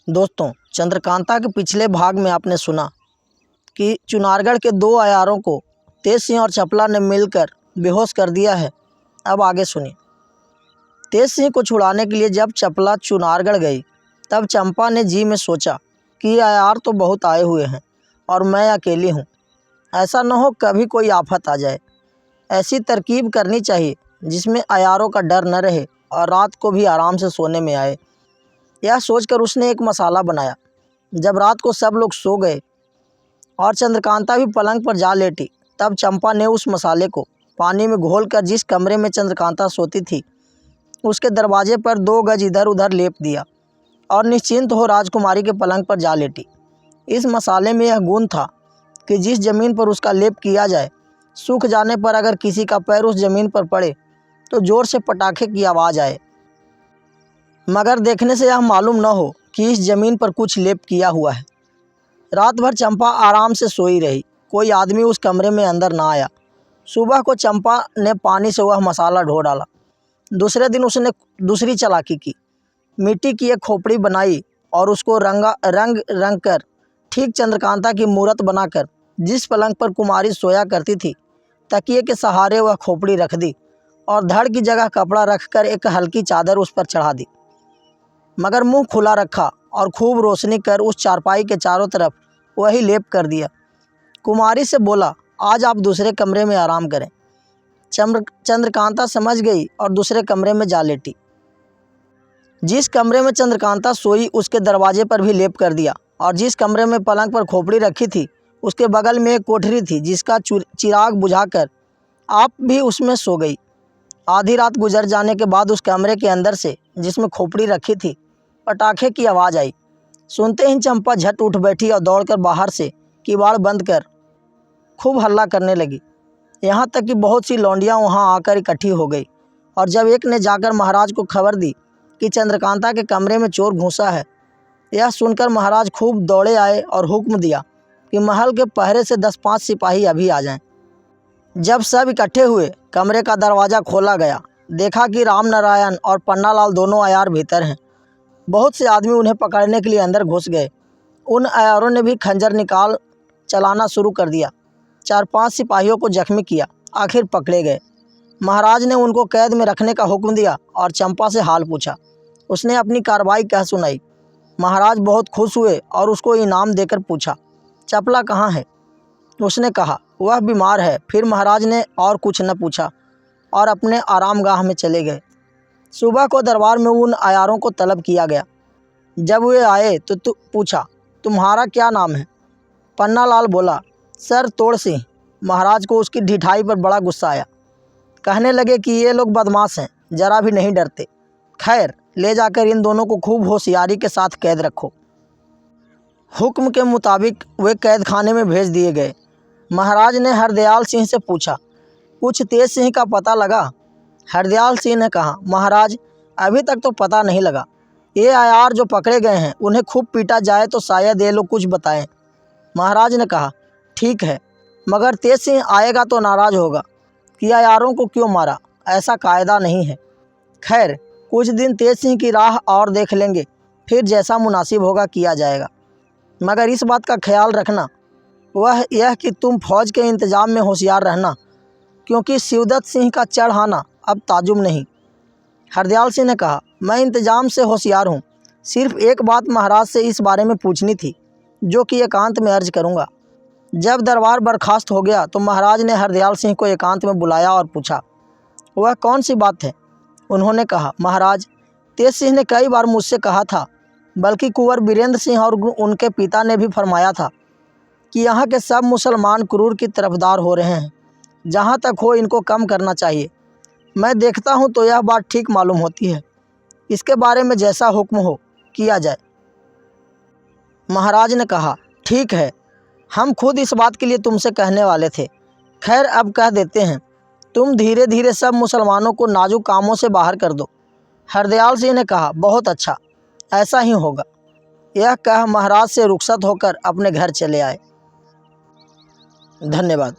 दोस्तों, चंद्रकांता के पिछले भाग में आपने सुना कि चुनारगढ़ के दो अयारों को तेज सिंह और चपला ने मिलकर बेहोश कर दिया है। अब आगे सुनिए। तेज सिंह को छुड़ाने के लिए जब चपला चुनारगढ़ गई, तब चंपा ने जी में सोचा कि अयार तो बहुत आए हुए हैं और मैं अकेली हूँ। ऐसा न हो कभी कोई आफत आ जाए। ऐसी तरकीब करनी चाहिए जिसमें अयारों का डर न रहे और रात को भी आराम से सोने में आए। यह सोचकर उसने एक मसाला बनाया। जब रात को सब लोग सो गए और चंद्रकांता भी पलंग पर जा लेटी, तब चंपा ने उस मसाले को पानी में घोलकर जिस कमरे में चंद्रकांता सोती थी, उसके दरवाजे पर 2 गज इधर उधर लेप दिया और निश्चिंत हो राजकुमारी के पलंग पर जा लेटी। इस मसाले में यह गुण था कि जिस ज़मीन पर उसका लेप किया जाए, सूख जाने पर अगर किसी का पैर उस ज़मीन पर पड़े तो ज़ोर से पटाखे की आवाज़ आए, मगर देखने से यह मालूम न हो कि इस ज़मीन पर कुछ लेप किया हुआ है। रात भर चंपा आराम से सोई रही। कोई आदमी उस कमरे में अंदर ना आया। सुबह को चंपा ने पानी से वह मसाला ढो डाला। दूसरे दिन उसने दूसरी चालाकी की। मिट्टी की एक खोपड़ी बनाई और उसको रंग कर ठीक चंद्रकांता की मूरत बनाकर जिस पलंग पर कुमारी सोया करती थी, तकिए के सहारे वह खोपड़ी रख दी और धड़ की जगह कपड़ा रखकर एक हल्की चादर उस पर चढ़ा दी, मगर मुंह खुला रखा और खूब रोशनी कर उस चारपाई के चारों तरफ वही लेप कर दिया। कुमारी से बोला, आज आप दूसरे कमरे में आराम करें। चंद्रकांता समझ गई और दूसरे कमरे में जा लेटी। जिस कमरे में चंद्रकांता सोई उसके दरवाजे पर भी लेप कर दिया और जिस कमरे में पलंग पर खोपड़ी रखी थी उसके बगल में एक कोठरी थी जिसका चिराग बुझाकर आप भी उसमें सो गई। आधी रात गुजर जाने के बाद उस कमरे के अंदर से, जिसमें खोपड़ी रखी थी, पटाखे की आवाज़ आई। सुनते ही चंपा झट उठ बैठी और दौड़कर बाहर से किवाड़ बंद कर खूब हल्ला करने लगी। यहाँ तक कि बहुत सी लौंडियाँ वहाँ आकर इकट्ठी हो गई और जब एक ने जाकर महाराज को खबर दी कि चंद्रकांता के कमरे में चोर घुसा है, यह सुनकर महाराज खूब दौड़े आए और हुक्म दिया कि महल के पहरे से 10-5 सिपाही अभी आ जाएं। जब सब इकट्ठे हुए, कमरे का दरवाज़ा खोला गया। देखा कि राम नारायण और पन्नालाल दोनों अयार भीतर हैं। बहुत से आदमी उन्हें पकड़ने के लिए अंदर घुस गए। उन अयारों ने भी खंजर निकाल चलाना शुरू कर दिया। 4-5 सिपाहियों को जख्मी किया, आखिर पकड़े गए। महाराज ने उनको कैद में रखने का हुक्म दिया और चंपा से हाल पूछा। उसने अपनी कार्रवाई कह सुनाई। महाराज बहुत खुश हुए और उसको इनाम देकर पूछा, चपला कहाँ है? उसने कहा, वह बीमार है। फिर महाराज ने और कुछ न पूछा और अपने आरामगाह में चले गए। सुबह को दरबार में उन अयारों को तलब किया गया। जब वे आए तो पूछा, तुम्हारा क्या नाम है? पन्नालाल बोला, सर तोड़ सिंह। महाराज को उसकी ढिठाई पर बड़ा गुस्सा आया। कहने लगे कि ये लोग बदमाश हैं, जरा भी नहीं डरते। खैर, ले जाकर इन दोनों को खूब होशियारी के साथ कैद रखो। हुक्म के मुताबिक वे कैद खाने में भेज दिए गए। महाराज ने हरदयाल सिंह से पूछा, कुछ तेज सिंह का पता लगा? हरदयाल सिंह ने कहा, महाराज अभी तक तो पता नहीं लगा। ये अयार जो पकड़े गए हैं उन्हें खूब पीटा जाए तो शायद ये लोग कुछ बताएं। महाराज ने कहा, ठीक है, मगर तेज सिंह आएगा तो नाराज़ होगा कि अयारों को क्यों मारा। ऐसा कायदा नहीं है। खैर, कुछ दिन तेज सिंह की राह और देख लेंगे, फिर जैसा मुनासिब होगा किया जाएगा। मगर इस बात का ख्याल रखना, वह यह कि तुम फौज के इंतज़ाम में होशियार रहना, क्योंकि शिवदत्त सिंह का चढ़ आना अब ताजुब नहीं। हरदयाल सिंह ने कहा, मैं इंतज़ाम से होशियार हूँ। सिर्फ एक बात महाराज से इस बारे में पूछनी थी, जो कि एकांत में अर्ज करूँगा। जब दरबार बर्खास्त हो गया तो महाराज ने हरदयाल सिंह को एकांत में बुलाया और पूछा, वह कौन सी बात है? उन्होंने कहा, महाराज तेज सिंह ने कई बार मुझसे कहा था, बल्कि कुंवर बीरेंद्र सिंह और उनके पिता ने भी फरमाया था कि यहाँ के सब मुसलमान क्रूर की तरफदार हो रहे हैं। जहाँ तक हो इनको कम करना चाहिए। मैं देखता हूँ तो यह बात ठीक मालूम होती है। इसके बारे में जैसा हुक्म हो किया जाए। महाराज ने कहा, ठीक है, हम खुद इस बात के लिए तुमसे कहने वाले थे। खैर, अब कह देते हैं, तुम धीरे धीरे सब मुसलमानों को नाजुक कामों से बाहर कर दो। हरदयाल सिंह ने कहा, बहुत अच्छा, ऐसा ही होगा। यह कह महाराज से रुखसत होकर अपने घर चले आए। धन्यवाद।